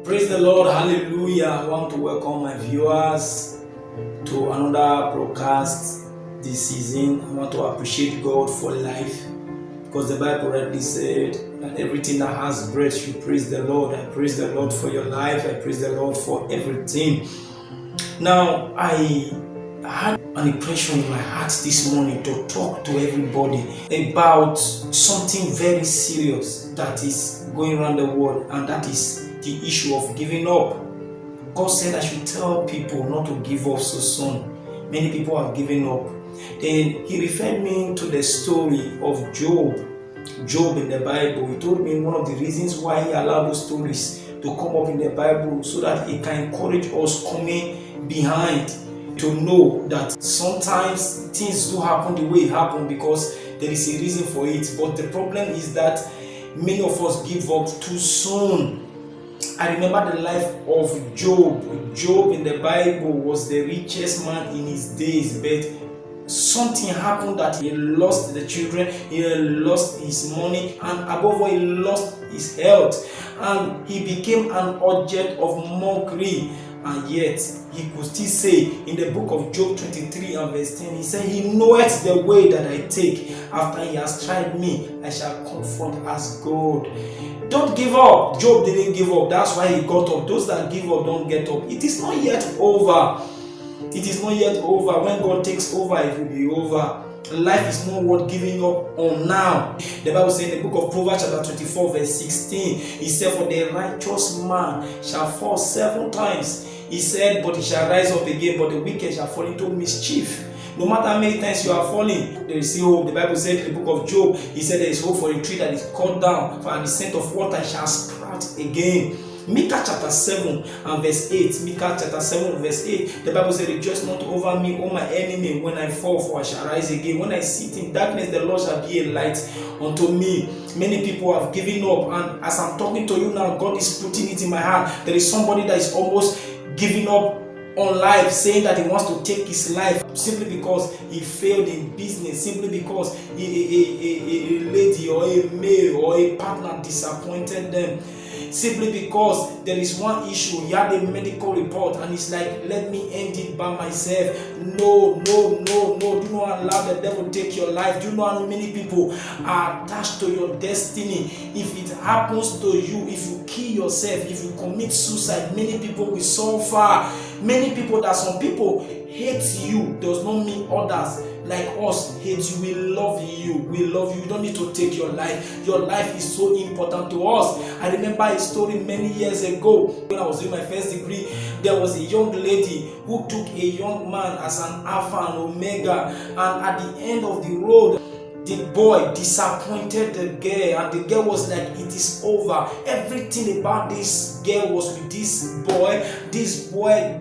Praise the Lord, hallelujah. I want to welcome my viewers to another broadcast this season. I want to appreciate God for life because the Bible rightly said that everything that has breath should praise the Lord. I praise the Lord for your life. I praise the Lord for everything. Now, I had an impression in my heart this morning to talk to everybody about something very serious that is going around the world, and that is the issue of giving up. God said I should tell people not to give up so soon. Many people are giving up. Then he referred me to the story of Job. Job in the Bible. He told me one of the reasons why he allowed those stories to come up in the Bible so that it can encourage us coming behind to know that sometimes things do happen the way it happened because there is a reason for it. But the problem is that many of us give up too soon. I remember the life of Job. Job in the Bible was the richest man in his days, but something happened that he lost the children, he lost his money, and above all, he lost his health, and he became an object of mockery. And yet he could still say in the book of Job 23 and verse 10, he said, "He knoweth the way that I take. After he has tried me, I shall confront as God." Don't give up. Job didn't give up. That's why he got up. Those that give up don't get up. It is not yet over. It is not yet over. When God takes over, it will be over. Life is not worth giving up on now. The Bible says in the book of Proverbs chapter 24 verse 16, he said, "For the righteous man shall fall 7 times. He said, but he shall rise up again, but the wicked shall fall into mischief." No matter how many times you are falling, there is still hope. The Bible said in the book of Job, he said there is hope for a tree that is cut down, for the scent of water shall sprout again. Micah chapter 7 and verse 8. Micah chapter 7 verse 8. The Bible says, "Rejoice not over me, O my enemy, when I fall, for I shall rise again. When I sit in darkness, the Lord shall be a light unto me." Many people have given up, and as I'm talking to you now, God is putting it in my heart. There is somebody that is almost giving up on life, saying that he wants to take his life simply because he failed in business, simply because a lady or a male or a partner disappointed them, simply because there is one issue. He had a medical report and it's like, let me end it by myself. No. Do not allow the devil to take your life. Do you know how many people are attached to your destiny? If it happens to you, if you kill yourself, if you commit suicide, many people will suffer. Many people, that some people hate you does not mean others like us hate you. We love you. We love you. You don't need to take your life. Your life is so important to us. I remember a story many years ago when I was doing my first degree. There was a young lady who took a young man as an alpha and omega, and at the end of the road, the boy disappointed the girl, and the girl was like, "It is over." Everything about this girl was with this boy. This boy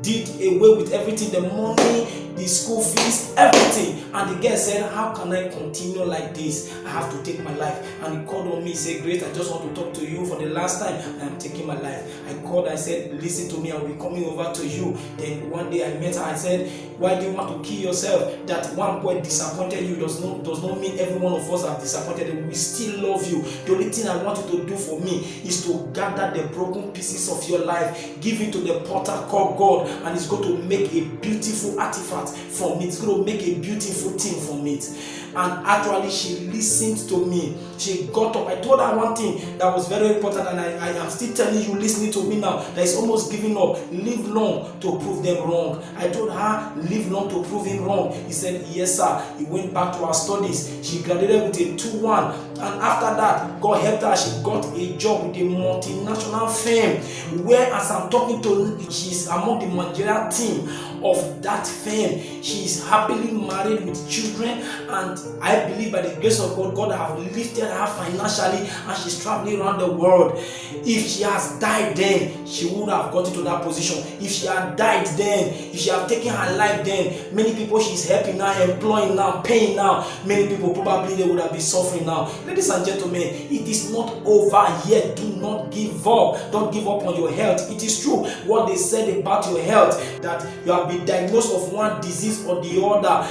did away with everything, the money, the school fees, everything. And the girl said, "How can I continue like this? I have to take my life." And he called on me, he said, "Great, I just want to talk to you for the last time. I am taking my life." I called, I said, "Listen to me, I will be coming over to you." Then one day I met her, I said, "Why do you want to kill yourself? That one boy disappointed you does not mean every one of us are disappointed. We still love you. The only thing I want you to do for me is to gather the broken pieces of your life, give it to the potter called God, and it's going to make a beautiful artifact from it. It's going to make a beautiful thing from it." And actually, she listened to me. She got up. I told her one thing that was very important, and I am still telling you, listening to me now, that is almost giving up. Live long to prove them wrong. I told her, live long to prove him wrong. He said, "Yes, sir." He went back to her studies. She graduated with a 2-1. And after that, God helped her. She got a job with a multinational firm, where, as I'm talking to, she's among the managerial team of that firm. She is happily married with children, and I believe by the grace of God, God have lifted her financially, and she's traveling around the world. If she has died then, she would have got into that position. If she had died then, if she had taken her life then, many people she's helping now, employing now, paying now, many people probably they would have been suffering now. Ladies and gentlemen, it is not over yet. Do not give up. Don't give up on your health. It is true what they said about your health, that you have been diagnosed of one disease or the other.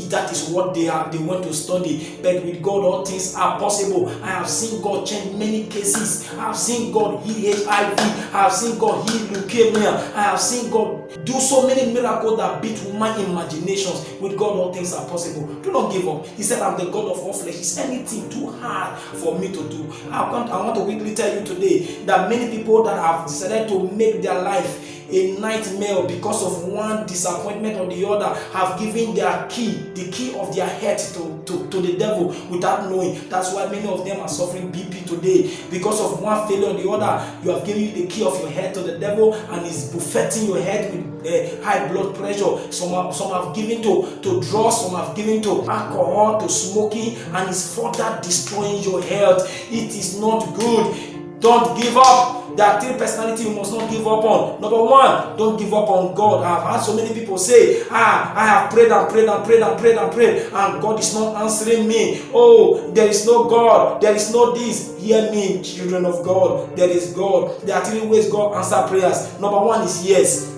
That is what they want want to study. But with God, all things are possible. I have seen God change many cases. I have seen God heal HIV. I have seen God heal leukemia. I have seen God do so many miracles that beat my imaginations. With God, all things are possible. Do not give up. He said, I'm the God of all flesh. Is anything too hard for me to do? I want to quickly tell you today that many people that have decided to make their life a nightmare because of one disappointment or the other have given their key, the key of their head to the devil without knowing. That's why many of them are suffering BP today. Because of one failure or the other, you have given the key of your head to the devil and is buffeting your head with high blood pressure. Some have given to drugs, some have given to alcohol, to smoking, and is further destroying your health. It is not good. Don't give up. There are 3 personalities you must not give up on. Number 1, don't give up on God. I have heard so many people say, I have prayed and prayed and prayed and prayed and prayed, and God is not answering me. Oh, there is no God. There is no this. Hear me, children of God. There is God. There are 3 ways God answers prayers. Number 1 is yes.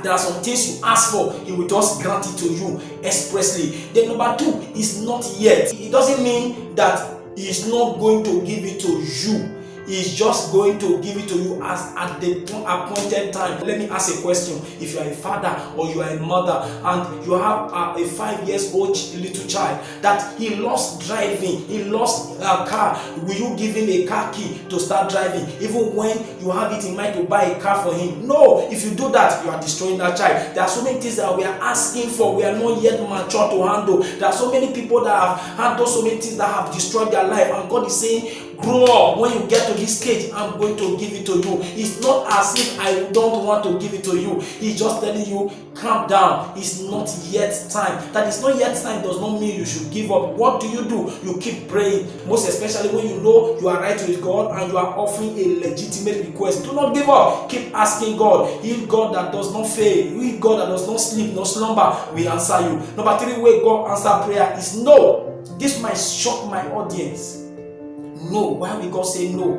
There are some things you ask for, He will just grant it to you expressly. Then number 2 is not yet. It doesn't mean that He is not going to give it to you. He's just going to give it to you as at the appointed time. Let me ask a question. If you are a father or you are a mother and you have a 5-year-old little child that he lost driving, he lost a car, will you give him a car key to start driving even when you have it in mind to buy a car for him? No. If you do that, you are destroying that child. There are so many things that we are asking for, we are not yet mature to handle. There are so many people that have handled so many things that have destroyed their life, and God is saying, grow up. When you get to this stage, I'm going to give it to you. It's not as if I don't want to give it to you. He's just telling you, calm down. It's not yet time. That is not yet time does not mean you should give up. What do? You keep praying. Most especially when you know you are right with God and you are offering a legitimate request. Do not give up. Keep asking God. He God that does not fail. He God that does not sleep, no slumber, will answer you. Number 3 way God answer prayer is no. This might shock my audience. No. Why will God say no?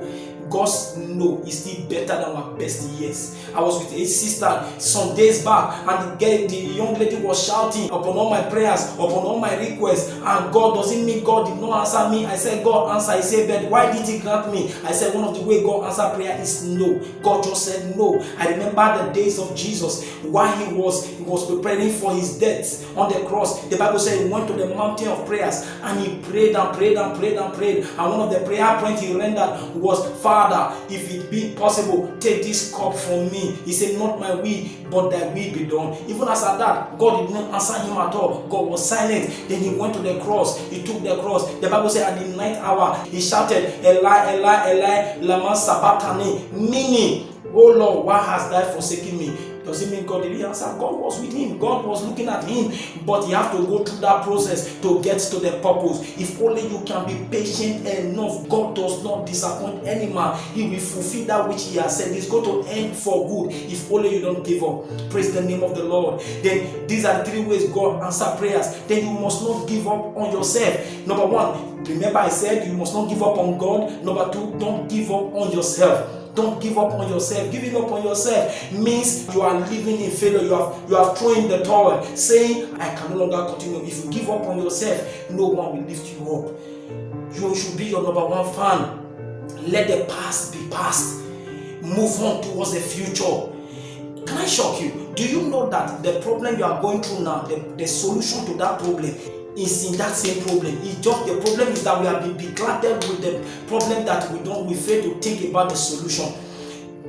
God's no is still better than our best yes. I was with a sister some days back, and the young lady was shouting upon all my prayers, upon all my requests, and God doesn't mean God did not answer me. I said God answered. He said, but why did He grant me? I said one of the way God answered prayer is no. God just said no. I remember the days of Jesus while he was preparing for his death on the cross. The Bible said he went to the mountain of prayers and he prayed and prayed and prayed and prayed. And one of the prayer points he rendered was, Father, if it be possible, take this cup from me. He said, not my will, but thy will be done. Even as at that, God did not answer him at all. God was silent. Then he went to the cross. He took the cross. The Bible said at the 9th hour, he shouted, Eli, Eli, Eli, lama sabachthani, meaning, oh Lord, why hast thou forsaken me? Does it mean God didn't answer? God was with him. God was looking at him. But you have to go through that process to get to the purpose. If only you can be patient enough, God does not disappoint any man. He will fulfill that which he has said. It's going to end for good if only you don't give up. Praise the name of the Lord. Then these are the 3 ways God answers prayers. Then you must not give up on yourself. Number 1, remember I said you must not give up on God. Number 2, don't give up on yourself. Don't give up on yourself. Giving up on yourself means you are living in failure. You are throwing the towel, saying, I can no longer continue. If you give up on yourself, no one will lift you up. You should be your number 1 fan. Let the past be past. Move on towards the future. Can I shock you? Do you know that the problem you are going through now, the solution to that problem is in that same problem? It's just the problem is that we have been beglatted with the problem that we fail to think about the solution.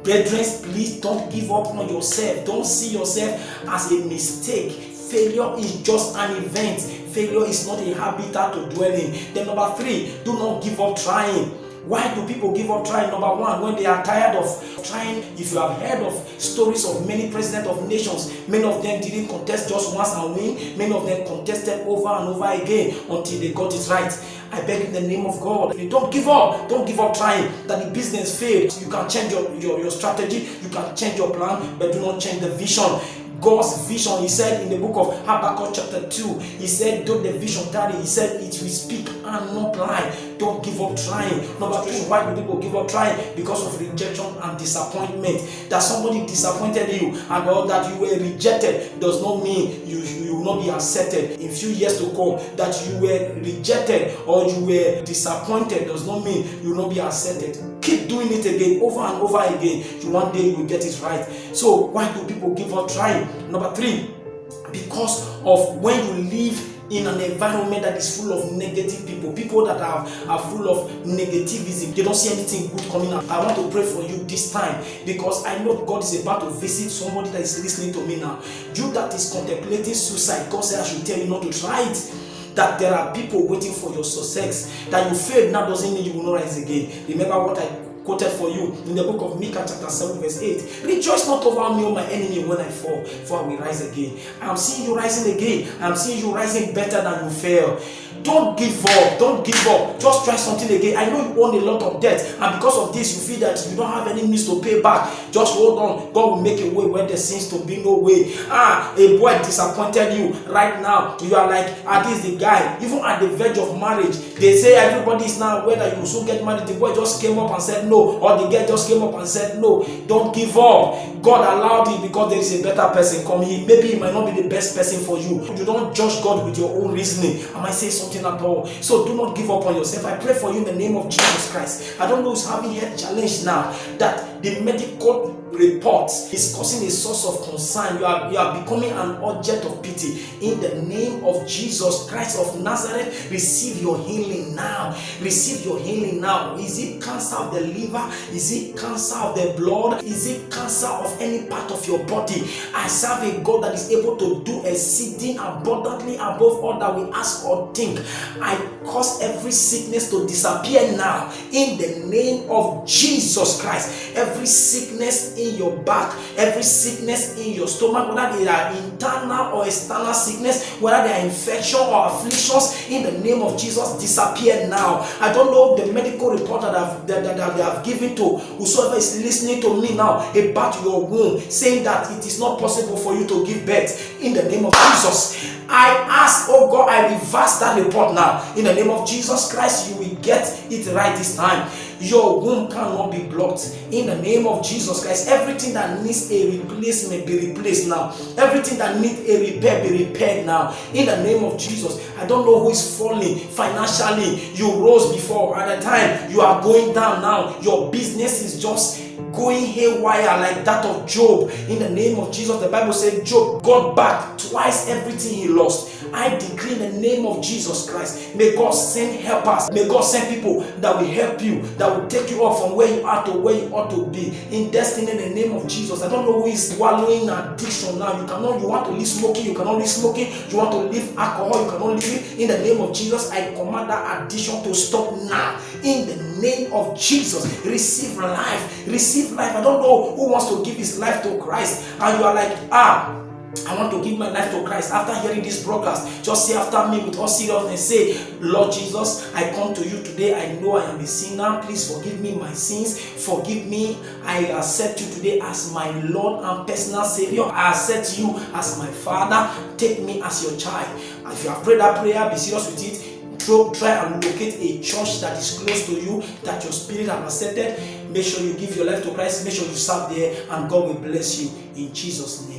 Brethren, please don't give up on yourself. Don't see yourself as a mistake. Failure is just an event. Failure is not a habitat to dwell in. Then number 3, do not give up trying. Why do people give up trying? Number 1, when they are tired of trying. If you have heard of stories of many presidents of nations, many of them didn't contest just once and win. Many of them contested over and over again until they got it right. I beg in the name of God, don't give up. Don't give up trying. That the business failed. You can change your strategy. You can change your plan, but do not change the vision. God's vision, he said in the book of Habakkuk chapter 2, he said, though the vision tarry, he said it will speak and not lie. don't give up trying. Number 2, why do people give up trying? Because of rejection and disappointment. That somebody disappointed you and all that you were rejected does not mean you will not be accepted in few years to come. That you were rejected or you were disappointed does not mean you will not be accepted. Keep doing it again, over and over again. One day you will get it right. So why do people give up trying? Number 3, because of when you live in an environment that is full of negative people that are full of negativism, they don't see anything good coming out. I want to pray for you this time because I know God is about to visit somebody that is listening to me now. You that is contemplating suicide, God said I should tell you not to try it. That there are people waiting for your success. That you failed now doesn't mean you will not rise again. Remember what I quoted for you in the book of Micah chapter 7 verse 8. Rejoice not over me, O my enemy, when I fall, for I will rise again. I'm seeing you rising again. I'm seeing you rising better than you fell. Don't give up. Don't give up. Just try something again. I know you own a lot of debt, and because of this, you feel that you don't have any means to pay back. Just hold on. God will make a way where there seems to be no way. A boy disappointed you. Right now, you are like, this is the guy. Even at the verge of marriage, they say everybody is now whether you soon get married. The boy just came up and said no, or the girl just came up and said no. Don't give up. God allowed it because there is a better person coming. Maybe he might not be the best person for you. You don't judge God with your own reasoning. I might say something at all. So do not give up on yourself. I pray for you in the name of Jesus Christ. I don't know who's having health challenge now, that the medical report is causing a source of concern. You are becoming an object of pity. In the name of Jesus Christ of Nazareth, receive your healing now. Receive your healing now. Is it cancer of the liver? Is it cancer of the blood? Is it cancer of any part of your body? I serve a God that is able to do exceeding abundantly above all that we ask or think. I cause every sickness to disappear now in the name of Jesus Christ. Every sickness in your back, every sickness in your stomach, whether they are internal or external sickness, whether they are infection or afflictions, in the name of Jesus, disappear now. I don't know the medical report that they have given to whosoever is listening to me now about your womb, saying that it is not possible for you to give birth. In the name of Jesus, I ask, oh God, I reverse that report now. In the name of Jesus Christ, you will get it right this time. Your womb cannot be blocked. In the name of Jesus Christ, everything that needs a replacement be replaced now. Everything that needs a repair be repaired now. In the name of Jesus. I don't know who is falling financially. You rose before. At the time, you are going down now. Your business is just going haywire like that of Job. In the name of Jesus, the Bible said Job got back twice everything he lost. I decree in the name of Jesus Christ, may God send helpers. May God send people that will help you, that will take you up from where you are to where you ought to be in destiny. In the name of Jesus. I don't know who is wallowing in addiction now. You want to leave smoking, you cannot leave smoking. You want to leave alcohol, you cannot leave it. In the name of Jesus, I command that addiction to stop now. In the name of Jesus, receive life. Receive life. I don't know who wants to give his life to Christ, and you are like, I want to give my life to Christ. After hearing this broadcast, just say after me with all seriousness, say, Lord Jesus, I come to you today. I know I am a sinner. Please forgive me my sins. Forgive me. I accept you today as my Lord and personal Savior. I accept you as my Father. Take me as your child. And if you have prayed that prayer, be serious with it. Try and locate a church that is close to you, that your spirit has accepted. Make sure you give your life to Christ. Make sure you serve there, and God will bless you in Jesus' name.